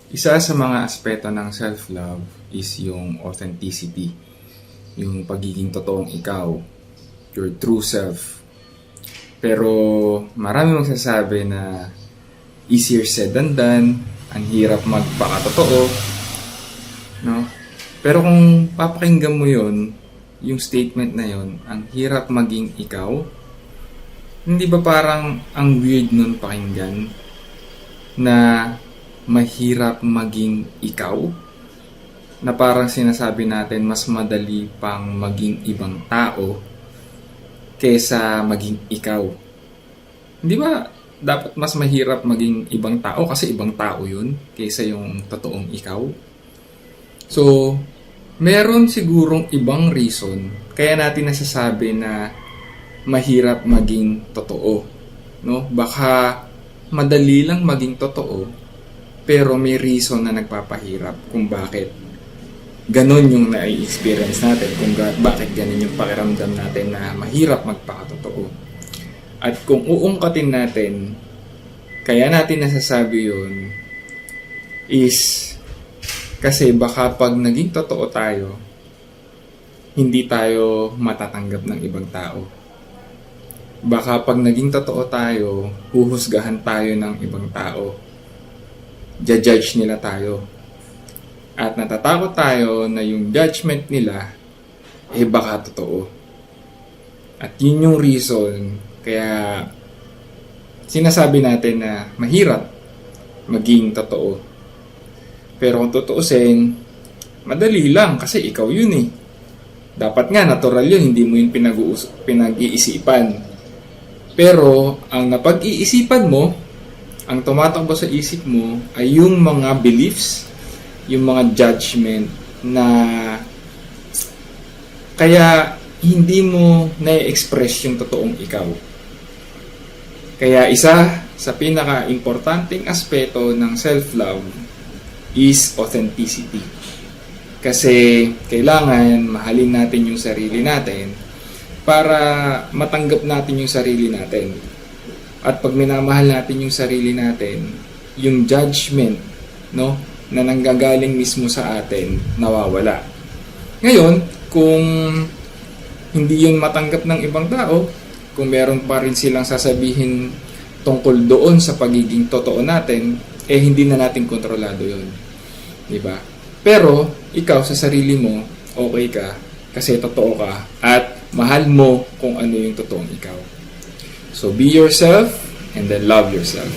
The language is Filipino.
Isa sa mga aspeto ng self-love is yung authenticity, yung pagiging totoong ikaw, your true self. Pero marami magsasabi na easier said than done, ang hirap magpakatotoo, no? Pero kung papakinggan mo yon, yung statement na yon, ang hirap maging ikaw, hindi ba parang ang weird nun pakinggan na mahirap maging ikaw? Na parang sinasabi natin mas madali pang maging ibang tao kesa maging ikaw. Hindi ba dapat mas mahirap maging ibang tao kasi ibang tao yun kesa yung totoong ikaw? So, meron sigurong ibang reason kaya natin nasasabi na mahirap maging totoo. No? Baka madali lang maging totoo pero may reason na nagpapahirap kung bakit ganon yung na-experience natin, kung bakit ganon yung pakiramdam natin na mahirap magpakatotoo. At kung uungkatin natin, kaya natin nasasabi yun is kasi baka pag naging totoo tayo, hindi tayo matatanggap ng ibang tao. Baka pag naging totoo tayo, huhusgahan tayo ng ibang tao. Judge nila tayo. At natatakot tayo na yung judgment nila baka totoo. At yun yung reason kaya sinasabi natin na mahirap maging totoo. Pero kung tutuusin, madali lang kasi ikaw yun eh. Dapat nga natural yun, hindi mo yun pinag-iisipan. Pero ang napag-iisipan mo, ang tumatakbo sa isip mo ay yung mga beliefs, yung mga judgment na kaya hindi mo na-express yung totoong ikaw. Kaya isa sa pinaka-importanting aspeto ng self-love is authenticity. Kasi kailangan mahalin natin yung sarili natin para matanggap natin yung sarili natin. At pag minamahal natin yung sarili natin, yung judgment, no, na nanggagaling mismo sa atin, nawawala. Ngayon, kung hindi yun matanggap ng ibang tao, kung meron pa rin silang sasabihin tungkol doon sa pagiging totoo natin, hindi na natin kontrolado yun. Diba? Pero, ikaw sa sarili mo, okay ka, kasi totoo ka, at mahal mo kung ano yung totoong ikaw. So, be yourself, and then love yourself.